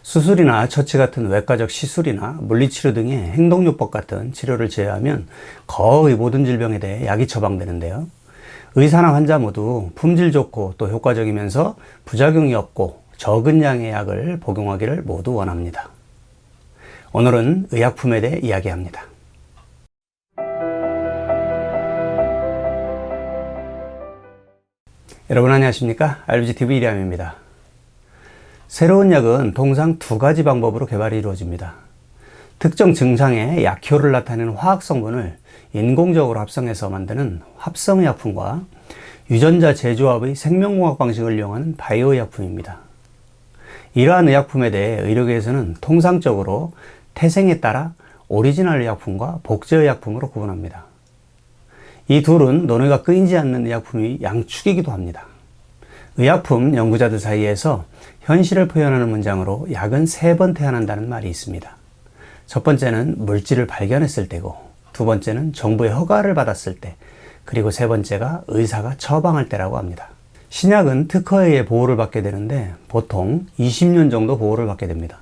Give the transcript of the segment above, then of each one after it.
수술이나 처치 같은 외과적 시술이나 물리치료 등의 행동요법 같은 치료를 제외하면 거의 모든 질병에 대해 약이 처방되는데요. 의사나 환자 모두 품질 좋고 또 효과적이면서 부작용이 없고 적은 양의 약을 복용하기를 모두 원합니다. 오늘은 의약품에 대해 이야기합니다. 여러분 안녕하십니까? RBGTV 이리암입니다. 새로운 약은 통상 두 가지 방법으로 개발이 이루어집니다. 특정 증상의 약효를 나타내는 화학 성분을 인공적으로 합성해서 만드는 합성의약품과 유전자 재조합의 생명공학 방식을 이용하는 바이오의약품입니다. 이러한 의약품에 대해 의료계에서는 통상적으로 태생에 따라 오리지널 의약품과 복제의약품으로 구분합니다. 이 둘은 논의가 끊이지 않는 의약품의 양축이기도 합니다. 의약품 연구자들 사이에서 현실을 표현하는 문장으로 약은 3번 태어난다는 말이 있습니다. 첫 번째는 물질을 발견했을 때고, 두 번째는 정부의 허가를 받았을 때, 그리고 세 번째가 의사가 처방할 때라고 합니다. 신약은 특허에 의해 보호를 받게 되는데 보통 20년 정도 보호를 받게 됩니다.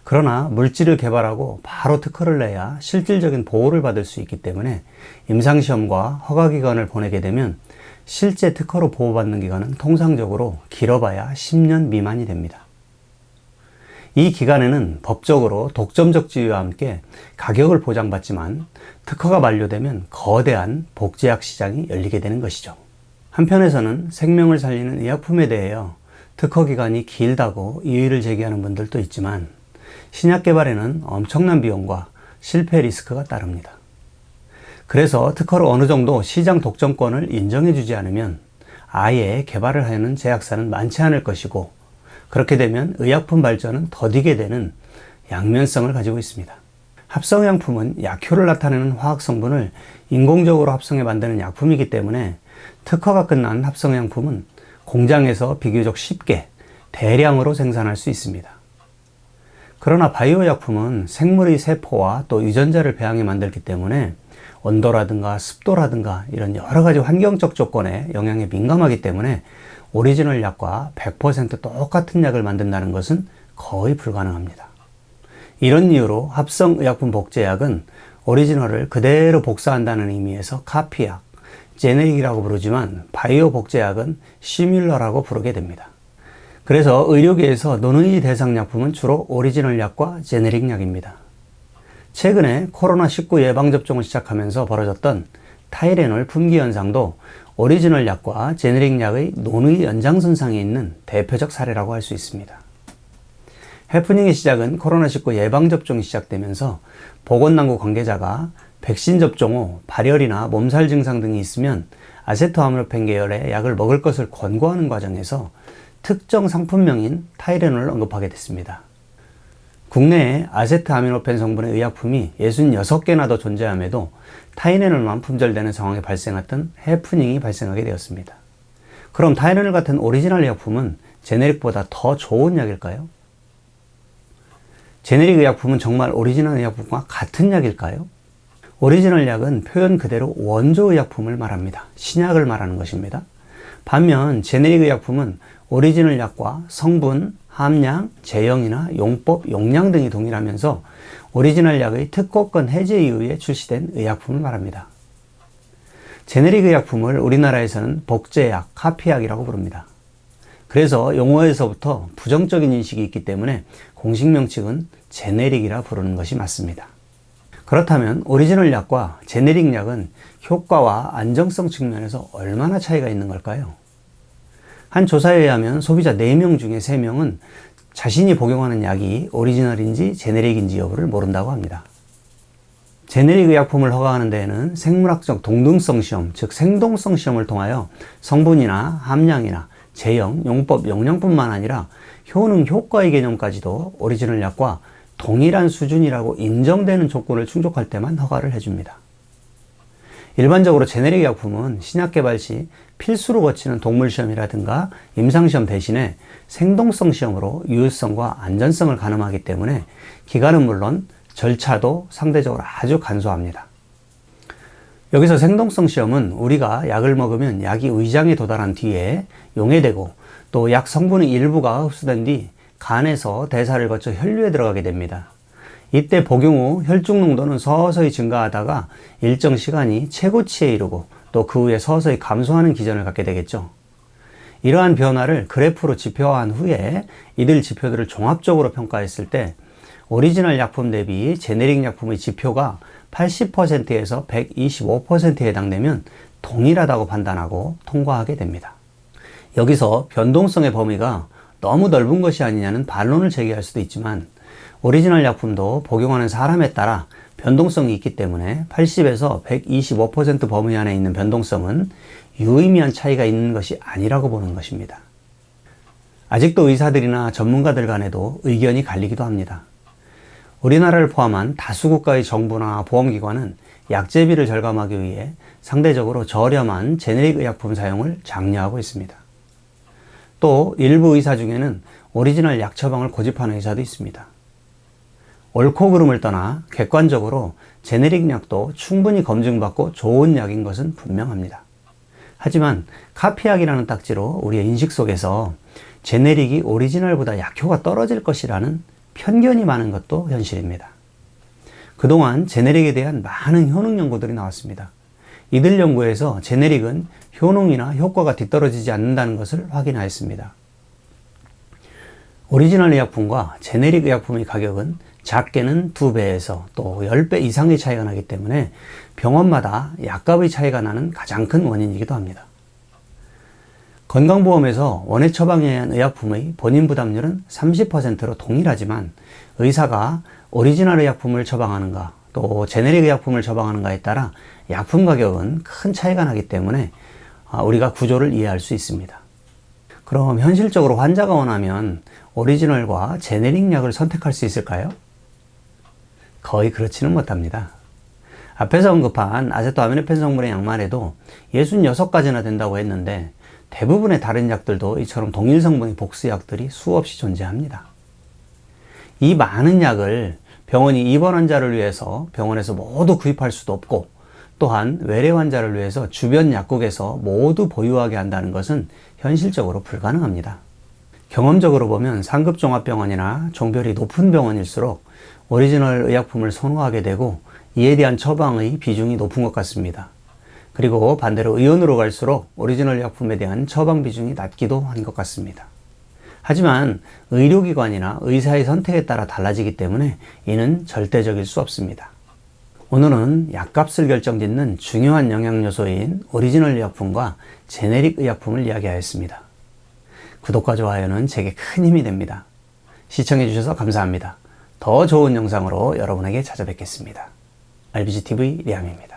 그러나 물질을 개발하고 바로 특허를 내야 실질적인 보호를 받을 수 있기 때문에 임상시험과 허가기관을 보내게 되면 실제 특허로 보호받는 기간은 통상적으로 길어봐야 10년 미만이 됩니다. 이 기간에는 법적으로 독점적 지위와 함께 가격을 보장받지만 특허가 만료되면 거대한 복제약 시장이 열리게 되는 것이죠. 한편에서는 생명을 살리는 의약품에 대하여 특허 기간이 길다고 이의를 제기하는 분들도 있지만 신약 개발에는 엄청난 비용과 실패 리스크가 따릅니다. 그래서 특허로 어느 정도 시장 독점권을 인정해주지 않으면 아예 개발을 하려는 제약사는 많지 않을 것이고, 그렇게 되면 의약품 발전은 더디게 되는 양면성을 가지고 있습니다. 합성의약품은 약효를 나타내는 화학 성분을 인공적으로 합성해 만드는 약품이기 때문에 특허가 끝난 합성의약품은 공장에서 비교적 쉽게 대량으로 생산할 수 있습니다. 그러나 바이오약품은 생물의 세포와 또 유전자를 배양해 만들기 때문에 온도라든가 습도라든가 이런 여러 가지 환경적 조건에 영향에 민감하기 때문에 오리지널 약과 100% 똑같은 약을 만든다는 것은 거의 불가능합니다. 이런 이유로 합성의약품 복제약은 오리지널을 그대로 복사한다는 의미에서 카피약, 제네릭이라고 부르지만 바이오 복제약은 시뮬러라고 부르게 됩니다. 그래서 의료계에서 논의 대상 약품은 주로 오리지널 약과 제네릭 약입니다. 최근에 코로나19 예방접종을 시작하면서 벌어졌던 타이레놀 품귀 현상도 오리지널 약과 제네릭 약의 논의 연장선상에 있는 대표적 사례라고 할 수 있습니다. 해프닝의 시작은 코로나19 예방접종이 시작되면서 보건당국 관계자가 백신 접종 후 발열이나 몸살 증상 등이 있으면 아세토아미노펜 계열의 약을 먹을 것을 권고하는 과정에서 특정 상품명인 타이레놀을 언급하게 됐습니다. 국내에 아세트아미노펜 성분의 의약품이 66개나 더 존재함에도 타이레놀만 품절되는 상황이 발생했던 해프닝이 발생하게 되었습니다. 그럼 타이레놀 같은 오리지널 의약품은 제네릭보다 더 좋은 약일까요? 제네릭 의약품은 정말 오리지널 의약품과 같은 약일까요? 오리지널 약은 표현 그대로 원조 의약품을 말합니다. 신약을 말하는 것입니다. 반면 제네릭 의약품은 오리지널 약과 성분, 함량, 제형이나 용법, 용량 등이 동일하면서 오리지널 약의 특허권 해제에 의해 출시된 의약품을 말합니다. 제네릭 의약품을 우리나라에서는 복제약, 카피약이라고 부릅니다. 그래서 용어에서부터 부정적인 인식이 있기 때문에 공식 명칭은 제네릭이라 부르는 것이 맞습니다. 그렇다면 오리지널 약과 제네릭 약은 효과와 안정성 측면에서 얼마나 차이가 있는 걸까요? 한 조사에 의하면 소비자 4명 중에 3명은 자신이 복용하는 약이 오리지널인지 제네릭인지 여부를 모른다고 합니다. 제네릭 의약품을 허가하는 데에는 생물학적 동등성 시험, 즉 생동성 시험을 통하여 성분이나 함량이나 제형, 용법, 용량뿐만 아니라 효능, 효과의 개념까지도 오리지널 약과 동일한 수준이라고 인정되는 조건을 충족할 때만 허가를 해줍니다. 일반적으로 제네릭 약품은 신약 개발 시 필수로 거치는 동물 시험이라든가 임상시험 대신에 생동성 시험으로 유효성과 안전성을 가늠하기 때문에 기간은 물론 절차도 상대적으로 아주 간소합니다. 여기서 생동성 시험은 우리가 약을 먹으면 약이 위장에 도달한 뒤에 용해되고 또 약 성분의 일부가 흡수된 뒤 간에서 대사를 거쳐 혈류에 들어가게 됩니다. 이때 복용 후 혈중 농도는 서서히 증가하다가 일정 시간이 최고치에 이르고 또 그 후에 서서히 감소하는 기전을 갖게 되겠죠. 이러한 변화를 그래프로 지표화한 후에 이들 지표들을 종합적으로 평가했을 때 오리지널 약품 대비 제네릭 약품의 지표가 80%에서 125%에 해당되면 동일하다고 판단하고 통과하게 됩니다. 여기서 변동성의 범위가 너무 넓은 것이 아니냐는 반론을 제기할 수도 있지만 오리지널 약품도 복용하는 사람에 따라 변동성이 있기 때문에 80에서 125% 범위 안에 있는 변동성은 유의미한 차이가 있는 것이 아니라고 보는 것입니다. 아직도 의사들이나 전문가들 간에도 의견이 갈리기도 합니다. 우리나라를 포함한 다수 국가의 정부나 보험기관은 약제비를 절감하기 위해 상대적으로 저렴한 제네릭 의약품 사용을 장려하고 있습니다. 또 일부 의사 중에는 오리지널 약 처방을 고집하는 의사도 있습니다. 옳고 그름을 떠나 객관적으로 제네릭 약도 충분히 검증받고 좋은 약인 것은 분명합니다. 하지만 카피약이라는 딱지로 우리의 인식 속에서 제네릭이 오리지널보다 약효가 떨어질 것이라는 편견이 많은 것도 현실입니다. 그동안 제네릭에 대한 많은 효능 연구들이 나왔습니다. 이들 연구에서 제네릭은 효능이나 효과가 뒤떨어지지 않는다는 것을 확인하였습니다. 오리지널 의약품과 제네릭 의약품의 가격은 작게는 2배에서 또 10배 이상의 차이가 나기 때문에 병원마다 약값의 차이가 나는 가장 큰 원인이기도 합니다. 건강보험에서 원액 처방에 의한 의약품의 본인 부담률은 30%로 동일하지만 의사가 오리지널 의약품을 처방하는가 또 제네릭 의약품을 처방하는가에 따라 약품 가격은 큰 차이가 나기 때문에 우리가 구조를 이해할 수 있습니다. 그럼 현실적으로 환자가 원하면 오리지널과 제네릭 약을 선택할 수 있을까요? 거의 그렇지는 못합니다. 앞에서 언급한 아세토아미노펜 성분의 약만 해도 66가지나 된다고 했는데 대부분의 다른 약들도 이처럼 동일 성분의 복수약들이 수없이 존재합니다. 이 많은 약을 병원이 입원 환자를 위해서 병원에서 모두 구입할 수도 없고 또한 외래 환자를 위해서 주변 약국에서 모두 보유하게 한다는 것은 현실적으로 불가능합니다. 경험적으로 보면 상급 종합병원이나 종별이 높은 병원일수록 오리지널 의약품을 선호하게 되고 이에 대한 처방의 비중이 높은 것 같습니다. 그리고 반대로 의원으로 갈수록 오리지널 약품에 대한 처방 비중이 낮기도 한 것 같습니다. 하지만 의료기관이나 의사의 선택에 따라 달라지기 때문에 이는 절대적일 수 없습니다. 오늘은 약값을 결정짓는 중요한 영양 요소인 오리지널 의약품과 제네릭 의약품을 이야기하였습니다. 구독과 좋아요는 제게 큰 힘이 됩니다. 시청해주셔서 감사합니다. 더 좋은 영상으로 여러분에게 찾아뵙겠습니다. RBGTV 리암입니다.